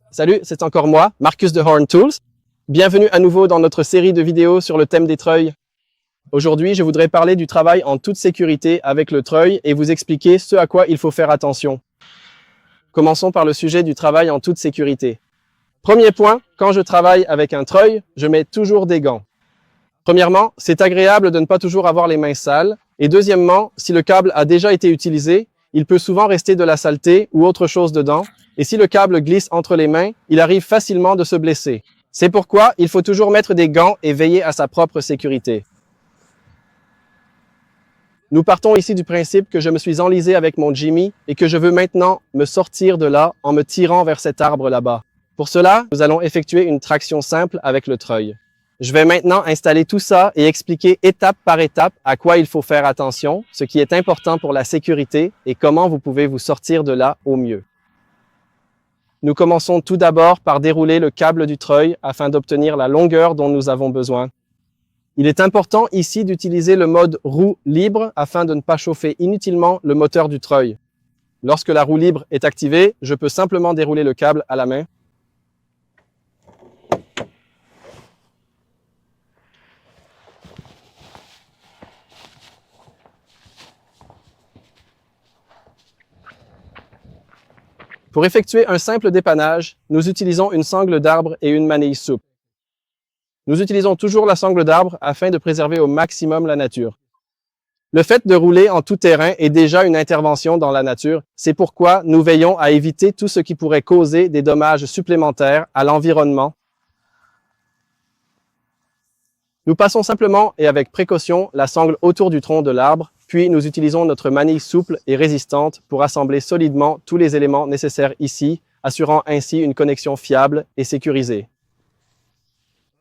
Salut, c'est encore moi, Marcus de Horn Tools. Bienvenue à nouveau dans notre série de vidéos sur le thème des treuils. Aujourd'hui, je voudrais parler du travail en toute sécurité avec le treuil et vous expliquer ce à quoi il faut faire attention. Commençons par le sujet du travail en toute sécurité. Premier point, quand je travaille avec un treuil, je mets toujours des gants. Premièrement, c'est agréable de ne pas toujours avoir les mains sales. Et deuxièmement, si le câble a déjà été utilisé, il peut souvent rester de la saleté ou autre chose dedans. Et si le câble glisse entre les mains, il arrive facilement de se blesser. C'est pourquoi il faut toujours mettre des gants et veiller à sa propre sécurité. Nous partons ici du principe que je me suis enlisé avec mon Jimmy et que je veux maintenant me sortir de là en me tirant vers cet arbre là-bas. Pour cela, nous allons effectuer une traction simple avec le treuil. Je vais maintenant installer tout ça et expliquer étape par étape à quoi il faut faire attention, ce qui est important pour la sécurité et comment vous pouvez vous sortir de là au mieux. Nous commençons tout d'abord par dérouler le câble du treuil afin d'obtenir la longueur dont nous avons besoin. Il est important ici d'utiliser le mode roue libre afin de ne pas chauffer inutilement le moteur du treuil. Lorsque la roue libre est activée, je peux simplement dérouler le câble à la main. Pour effectuer un simple dépannage, nous utilisons une sangle d'arbre et une manille souple. Nous utilisons toujours la sangle d'arbre afin de préserver au maximum la nature. Le fait de rouler en tout terrain est déjà une intervention dans la nature. C'est pourquoi nous veillons à éviter tout ce qui pourrait causer des dommages supplémentaires à l'environnement. Nous passons simplement et avec précaution la sangle autour du tronc de l'arbre, puis nous utilisons notre manille souple et résistante pour assembler solidement tous les éléments nécessaires ici, assurant ainsi une connexion fiable et sécurisée.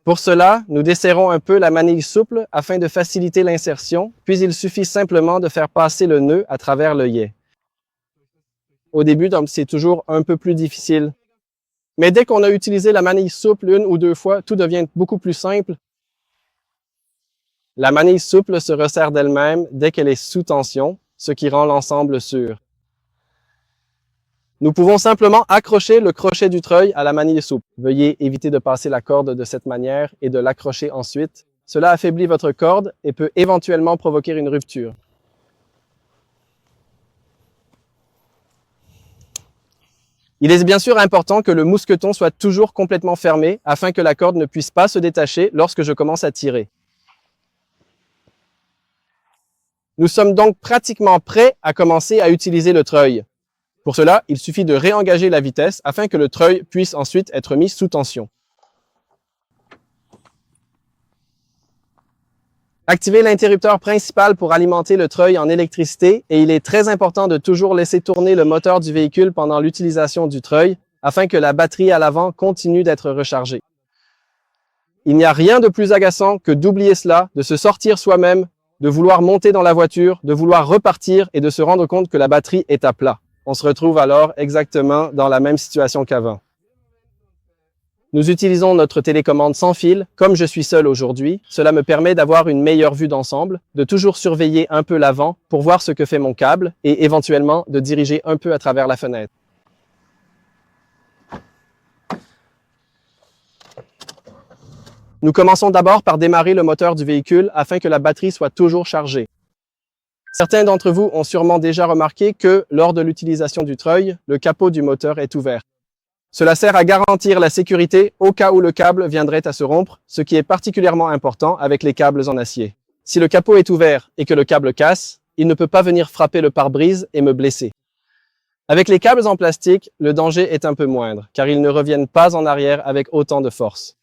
Pour cela, nous desserrons un peu la manille souple afin de faciliter l'insertion, puis il suffit simplement de faire passer le nœud à travers l'œillet. Au début, c'est toujours un peu plus difficile. Mais dès qu'on a utilisé la manille souple une ou deux fois, tout devient beaucoup plus simple. La manille souple se resserre d'elle-même dès qu'elle est sous tension, ce qui rend l'ensemble sûr. Nous pouvons simplement accrocher le crochet du treuil à la manille souple. Veuillez éviter de passer la corde de cette manière et de l'accrocher ensuite. Cela affaiblit votre corde et peut éventuellement provoquer une rupture. Il est bien sûr important que le mousqueton soit toujours complètement fermé afin que la corde ne puisse pas se détacher lorsque je commence à tirer. Nous sommes donc pratiquement prêts à commencer à utiliser le treuil. Pour cela, il suffit de réengager la vitesse afin que le treuil puisse ensuite être mis sous tension. Activez l'interrupteur principal pour alimenter le treuil en électricité et il est très important de toujours laisser tourner le moteur du véhicule pendant l'utilisation du treuil afin que la batterie à l'avant continue d'être rechargée. Il n'y a rien de plus agaçant que d'oublier cela, de se sortir soi-même, de vouloir monter dans la voiture, de vouloir repartir et de se rendre compte que la batterie est à plat. On se retrouve alors exactement dans la même situation qu'avant. Nous utilisons notre télécommande sans fil. Comme je suis seul aujourd'hui, cela me permet d'avoir une meilleure vue d'ensemble, de toujours surveiller un peu l'avant pour voir ce que fait mon câble et éventuellement de diriger un peu à travers la fenêtre. Nous commençons d'abord par démarrer le moteur du véhicule afin que la batterie soit toujours chargée. Certains d'entre vous ont sûrement déjà remarqué que, lors de l'utilisation du treuil, le capot du moteur est ouvert. Cela sert à garantir la sécurité au cas où le câble viendrait à se rompre, ce qui est particulièrement important avec les câbles en acier. Si le capot est ouvert et que le câble casse, il ne peut pas venir frapper le pare-brise et me blesser. Avec les câbles en plastique, le danger est un peu moindre, car ils ne reviennent pas en arrière avec autant de force.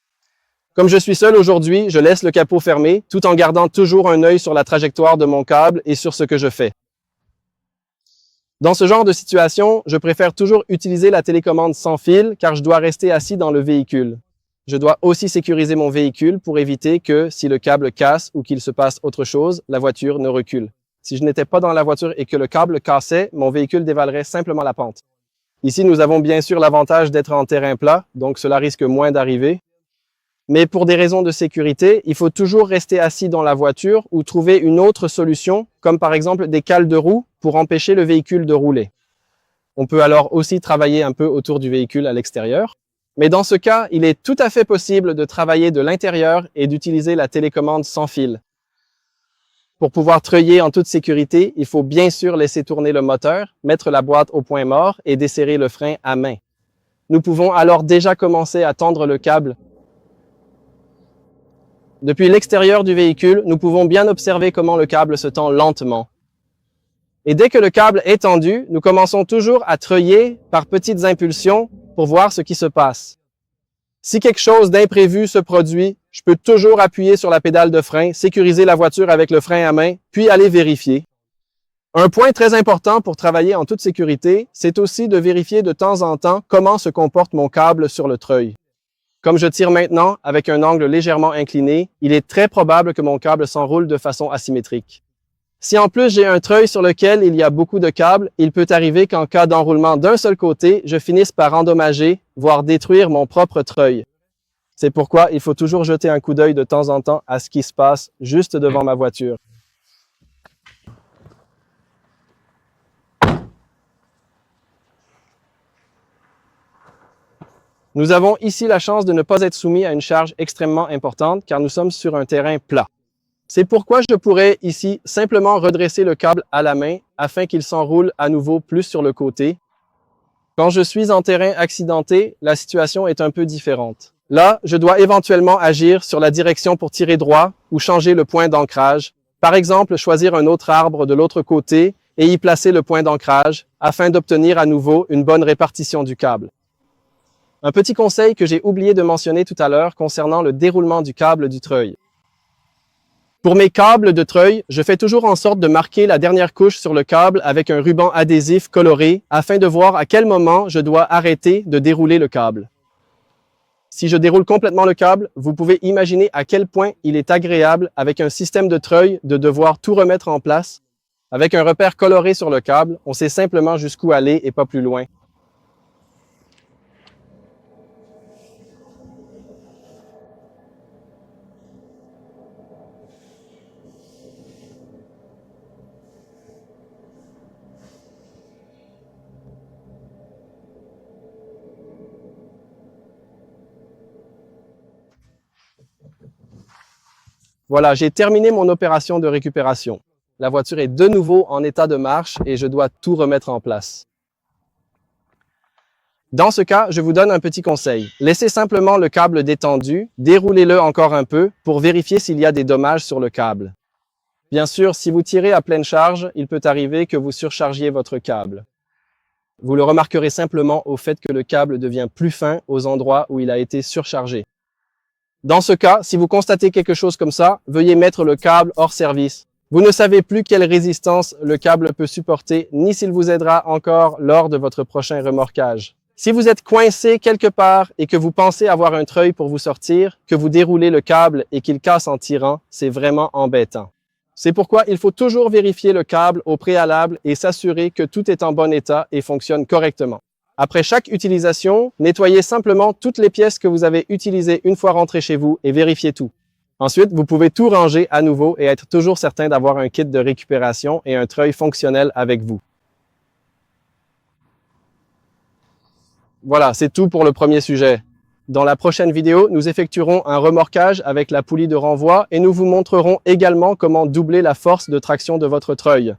Comme je suis seul aujourd'hui, je laisse le capot fermé, tout en gardant toujours un œil sur la trajectoire de mon câble et sur ce que je fais. Dans ce genre de situation, je préfère toujours utiliser la télécommande sans fil, car je dois rester assis dans le véhicule. Je dois aussi sécuriser mon véhicule pour éviter que, si le câble casse ou qu'il se passe autre chose, la voiture ne recule. Si je n'étais pas dans la voiture et que le câble cassait, mon véhicule dévalerait simplement la pente. Ici, nous avons bien sûr l'avantage d'être en terrain plat, donc cela risque moins d'arriver. Mais pour des raisons de sécurité, il faut toujours rester assis dans la voiture ou trouver une autre solution, comme par exemple des cales de roue pour empêcher le véhicule de rouler. On peut alors aussi travailler un peu autour du véhicule à l'extérieur. Mais dans ce cas, il est tout à fait possible de travailler de l'intérieur et d'utiliser la télécommande sans fil. Pour pouvoir treuiller en toute sécurité, il faut bien sûr laisser tourner le moteur, mettre la boîte au point mort et desserrer le frein à main. Nous pouvons alors déjà commencer à tendre le câble. Depuis l'extérieur du véhicule, nous pouvons bien observer comment le câble se tend lentement. Et dès que le câble est tendu, nous commençons toujours à treuiller par petites impulsions pour voir ce qui se passe. Si quelque chose d'imprévu se produit, je peux toujours appuyer sur la pédale de frein, sécuriser la voiture avec le frein à main, puis aller vérifier. Un point très important pour travailler en toute sécurité, c'est aussi de vérifier de temps en temps comment se comporte mon câble sur le treuil. Comme je tire maintenant avec un angle légèrement incliné, il est très probable que mon câble s'enroule de façon asymétrique. Si en plus j'ai un treuil sur lequel il y a beaucoup de câbles, il peut arriver qu'en cas d'enroulement d'un seul côté, je finisse par endommager, voire détruire mon propre treuil. C'est pourquoi il faut toujours jeter un coup d'œil de temps en temps à ce qui se passe juste devant ma voiture. Nous avons ici la chance de ne pas être soumis à une charge extrêmement importante car nous sommes sur un terrain plat. C'est pourquoi je pourrais ici simplement redresser le câble à la main afin qu'il s'enroule à nouveau plus sur le côté. Quand je suis en terrain accidenté, la situation est un peu différente. Là, je dois éventuellement agir sur la direction pour tirer droit ou changer le point d'ancrage. Par exemple, choisir un autre arbre de l'autre côté et y placer le point d'ancrage afin d'obtenir à nouveau une bonne répartition du câble. Un petit conseil que j'ai oublié de mentionner tout à l'heure concernant le déroulement du câble du treuil. Pour mes câbles de treuil, je fais toujours en sorte de marquer la dernière couche sur le câble avec un ruban adhésif coloré afin de voir à quel moment je dois arrêter de dérouler le câble. Si je déroule complètement le câble, vous pouvez imaginer à quel point il est agréable avec un système de treuil de devoir tout remettre en place. Avec un repère coloré sur le câble, on sait simplement jusqu'où aller et pas plus loin. Voilà, j'ai terminé mon opération de récupération. La voiture est de nouveau en état de marche et je dois tout remettre en place. Dans ce cas, je vous donne un petit conseil. Laissez simplement le câble détendu, déroulez-le encore un peu pour vérifier s'il y a des dommages sur le câble. Bien sûr, si vous tirez à pleine charge, il peut arriver que vous surchargiez votre câble. Vous le remarquerez simplement au fait que le câble devient plus fin aux endroits où il a été surchargé. Dans ce cas, si vous constatez quelque chose comme ça, veuillez mettre le câble hors service. Vous ne savez plus quelle résistance le câble peut supporter, ni s'il vous aidera encore lors de votre prochain remorquage. Si vous êtes coincé quelque part et que vous pensez avoir un treuil pour vous sortir, que vous déroulez le câble et qu'il casse en tirant, c'est vraiment embêtant. C'est pourquoi il faut toujours vérifier le câble au préalable et s'assurer que tout est en bon état et fonctionne correctement. Après chaque utilisation, nettoyez simplement toutes les pièces que vous avez utilisées une fois rentré chez vous et vérifiez tout. Ensuite, vous pouvez tout ranger à nouveau et être toujours certain d'avoir un kit de récupération et un treuil fonctionnel avec vous. Voilà, c'est tout pour le premier sujet. Dans la prochaine vidéo, nous effectuerons un remorquage avec la poulie de renvoi et nous vous montrerons également comment doubler la force de traction de votre treuil.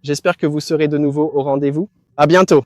J'espère que vous serez de nouveau au rendez-vous. À bientôt!